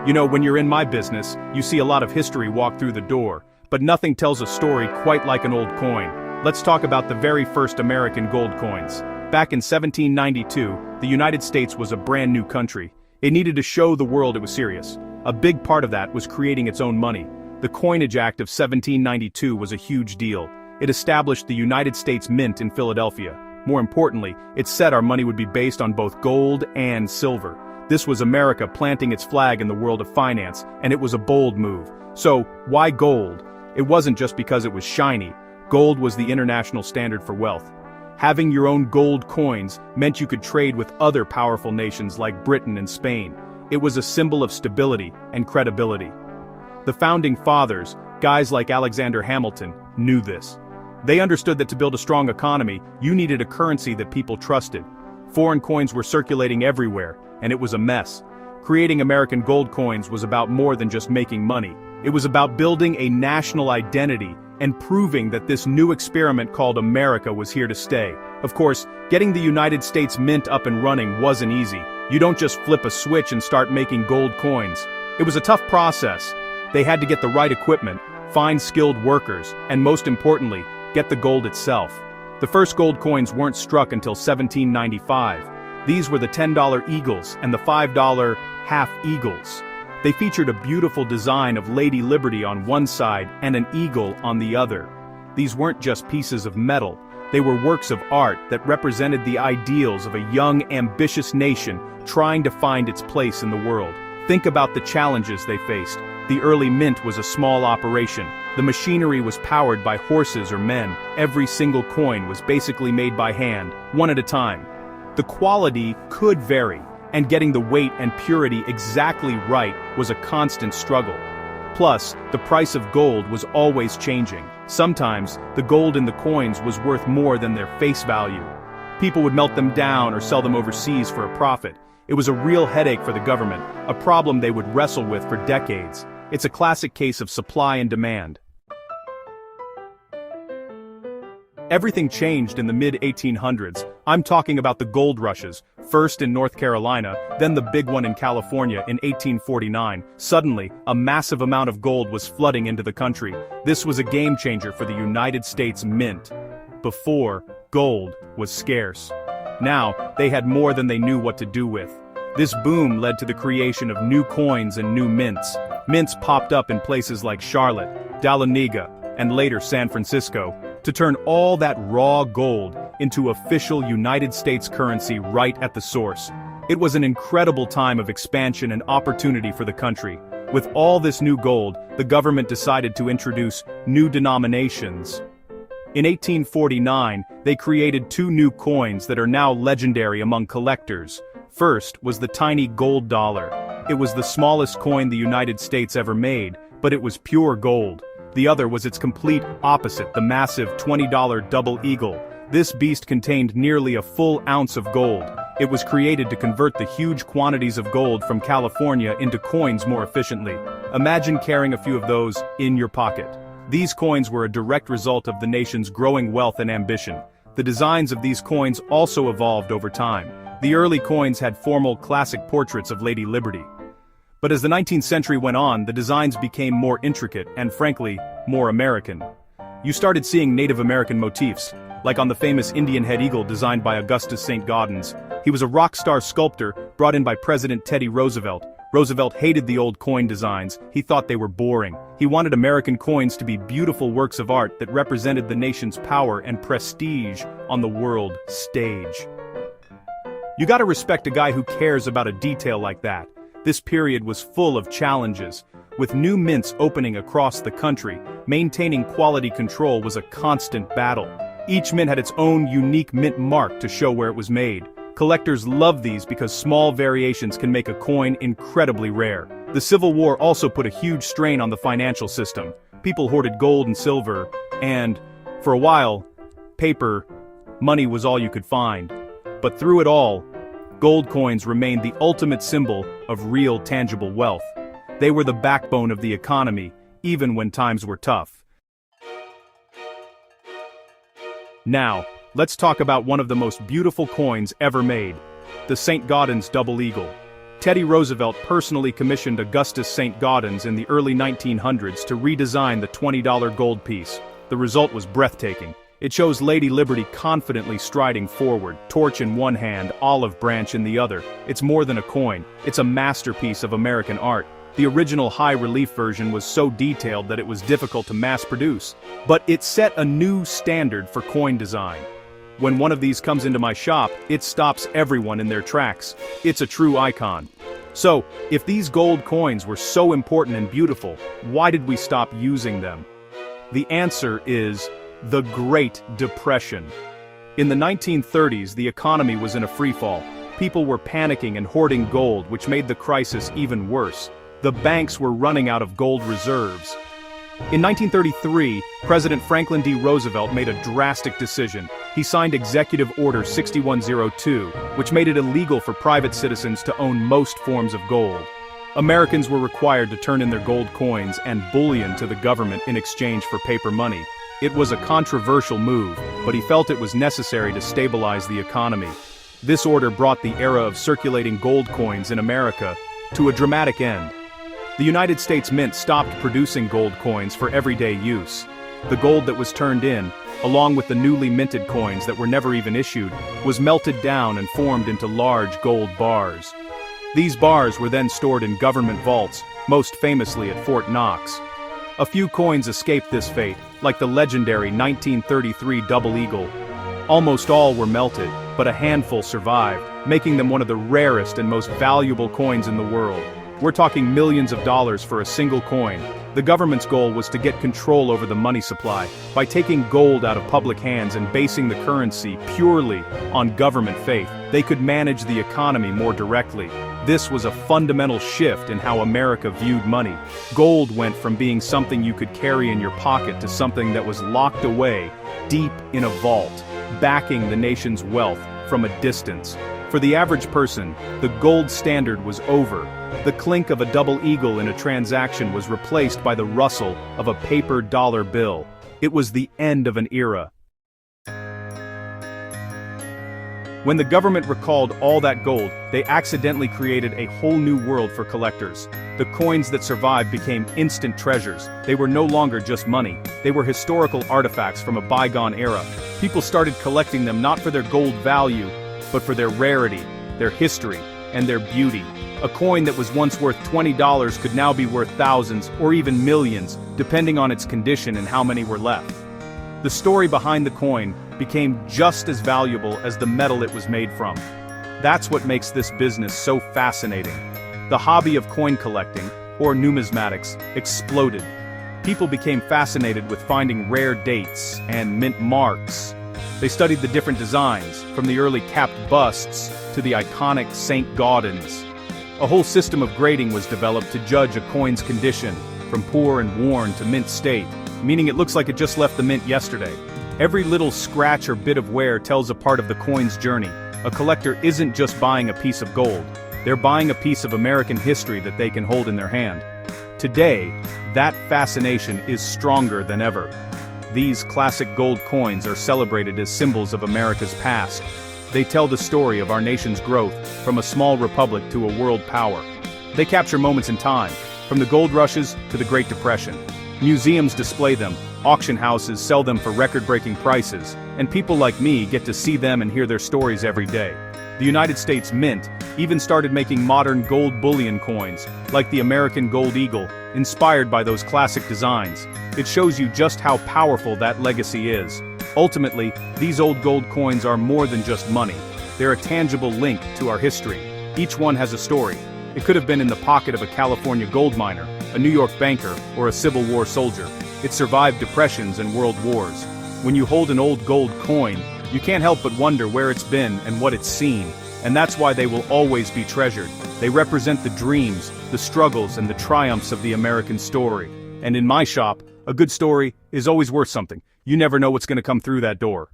You know, when you're in my business, you see a lot of history walk through the door, but nothing tells a story quite like an old coin. Let's talk about the very first American gold coins. Back in 1792, the United States was a brand new country. It needed to show the world it was serious. A big part of that was creating its own money. The Coinage Act of 1792 was a huge deal. It established the United States Mint in Philadelphia. More importantly, it said our money would be based on both gold and silver. This was America planting its flag in the world of finance, and it was a bold move. So, why gold? It wasn't just because it was shiny. Gold was the international standard for wealth. Having your own gold coins meant you could trade with other powerful nations like Britain and Spain. It was a symbol of stability and credibility. The founding fathers, guys like Alexander Hamilton, knew this. They understood that to build a strong economy, you needed a currency that people trusted. Foreign coins were circulating everywhere, and it was a mess. Creating American gold coins was about more than just making money. It was about building a national identity and proving that this new experiment called America was here to stay. Of course, getting the United States Mint up and running wasn't easy. You don't just flip a switch and start making gold coins. It was a tough process. They had to get the right equipment, find skilled workers, and most importantly, get the gold itself. The first gold coins weren't struck until 1795. These were the $10 eagles and the $5 half eagles. They featured a beautiful design of Lady Liberty on one side and an eagle on the other. These weren't just pieces of metal. They were works of art that represented the ideals of a young, ambitious nation trying to find its place in the world. Think about the challenges they faced. The early mint was a small operation. The machinery was powered by horses or men. Every single coin was basically made by hand, one at a time. The quality could vary, and getting the weight and purity exactly right was a constant struggle. Plus, the price of gold was always changing. Sometimes, the gold in the coins was worth more than their face value. People would melt them down or sell them overseas for a profit. It was a real headache for the government, a problem they would wrestle with for decades. It's a classic case of supply and demand. Everything changed in the mid-1800s. I'm talking about the gold rushes, first in North Carolina, then the big one in California in 1849. Suddenly, a massive amount of gold was flooding into the country. This was a game changer for the United States Mint. Before, gold was scarce. Now, they had more than they knew what to do with. This boom led to the creation of new coins and new mints. Mints popped up in places like Charlotte, Dahlonega, and later San Francisco, to turn all that raw gold into official United States currency right at the source. It was an incredible time of expansion and opportunity for the country. With all this new gold, the government decided to introduce new denominations. In 1849, they created two new coins that are now legendary among collectors. First was the tiny gold dollar. It was the smallest coin the United States ever made, but it was pure gold. The other was its complete opposite, the massive $20 double eagle. This beast contained nearly a full ounce of gold. It was created to convert the huge quantities of gold from California into coins more efficiently. Imagine carrying a few of those in your pocket. These coins were a direct result of the nation's growing wealth and ambition. The designs of these coins also evolved over time. The early coins had formal classic portraits of Lady Liberty. But as the 19th century went on, the designs became more intricate and, frankly, more American. You started seeing Native American motifs, like on the famous Indian head eagle designed by Augustus St. Gaudens. He was a rock star sculptor brought in by President Teddy Roosevelt. Roosevelt hated the old coin designs. He thought they were boring. He wanted American coins to be beautiful works of art that represented the nation's power and prestige on the world stage. You gotta respect a guy who cares about a detail like that. This period was full of challenges. With new mints opening across the country, maintaining quality control was a constant battle. Each mint had its own unique mint mark to show where it was made. Collectors love these because small variations can make a coin incredibly rare. The Civil War also put a huge strain on the financial system. People hoarded gold and silver, and, for a while, paper, money was all you could find. But through it all, gold coins remained the ultimate symbol of real tangible wealth. They were the backbone of the economy, even when times were tough. Now, let's talk about one of the most beautiful coins ever made, the St. Gaudens Double Eagle. Teddy Roosevelt personally commissioned Augustus St. Gaudens in the early 1900s to redesign the $20 gold piece. The result was breathtaking. It shows Lady Liberty confidently striding forward, torch in one hand, olive branch in the other. It's more than a coin, it's a masterpiece of American art. The original high-relief version was so detailed that it was difficult to mass-produce. But it set a new standard for coin design. When one of these comes into my shop, it stops everyone in their tracks. It's a true icon. So, if these gold coins were so important and beautiful, why did we stop using them? The answer is the Great Depression. In the 1930s, the economy was in a freefall. People were panicking and hoarding gold, which made the crisis even worse. The banks were running out of gold reserves. In 1933, President Franklin D. Roosevelt made a drastic decision. He signed Executive Order 6102, which made it illegal for private citizens to own most forms of gold. Americans were required to turn in their gold coins and bullion to the government in exchange for paper money. It was a controversial move, but he felt it was necessary to stabilize the economy. This order brought the era of circulating gold coins in America to a dramatic end. The United States Mint stopped producing gold coins for everyday use. The gold that was turned in, along with the newly minted coins that were never even issued, was melted down and formed into large gold bars. These bars were then stored in government vaults, most famously at Fort Knox. A few coins escaped this fate, like the legendary 1933 Double Eagle. Almost all were melted, but a handful survived, making them one of the rarest and most valuable coins in the world. We're talking millions of dollars for a single coin. The government's goal was to get control over the money supply by taking gold out of public hands and basing the currency purely on government faith. They could manage the economy more directly. This was a fundamental shift in how America viewed money. Gold went from being something you could carry in your pocket to something that was locked away deep in a vault, backing the nation's wealth from a distance. For the average person, the gold standard was over. The clink of a double eagle in a transaction was replaced by the rustle of a paper dollar bill. It was the end of an era. When the government recalled all that gold, they accidentally created a whole new world for collectors. The coins that survived became instant treasures. They were no longer just money. They were historical artifacts from a bygone era. People started collecting them not for their gold value, but for their rarity, their history, and their beauty. A coin that was once worth $20 could now be worth thousands or even millions, depending on its condition and how many were left. The story behind the coin became just as valuable as the metal it was made from. That's what makes this business so fascinating. The hobby of coin collecting, or numismatics, exploded. People became fascinated with finding rare dates and mint marks. They studied the different designs, from the early capped busts to the iconic St. Gaudens. A whole system of grading was developed to judge a coin's condition, from poor and worn to mint state, meaning it looks like it just left the mint yesterday. Every little scratch or bit of wear tells a part of the coin's journey. A collector isn't just buying a piece of gold, they're buying a piece of American history that they can hold in their hand. Today, that fascination is stronger than ever. These classic gold coins are celebrated as symbols of America's past. They tell the story of our nation's growth, from a small republic to a world power. They capture moments in time, from the gold rushes to the Great Depression. Museums display them, auction houses sell them for record-breaking prices, and people like me get to see them and hear their stories every day. The United States Mint even started making modern gold bullion coins, like the American Gold Eagle, inspired by those classic designs. It shows you just how powerful that legacy is. Ultimately, these old gold coins are more than just money. They're a tangible link to our history. Each one has a story. It could have been in the pocket of a California gold miner, a New York banker, or a Civil War soldier. It survived depressions and world wars. When you hold an old gold coin, you can't help but wonder where it's been and what it's seen. And that's why they will always be treasured. They represent the dreams, the struggles, and the triumphs of the American story. And in my shop, a good story is always worth something. You never know what's going to come through that door.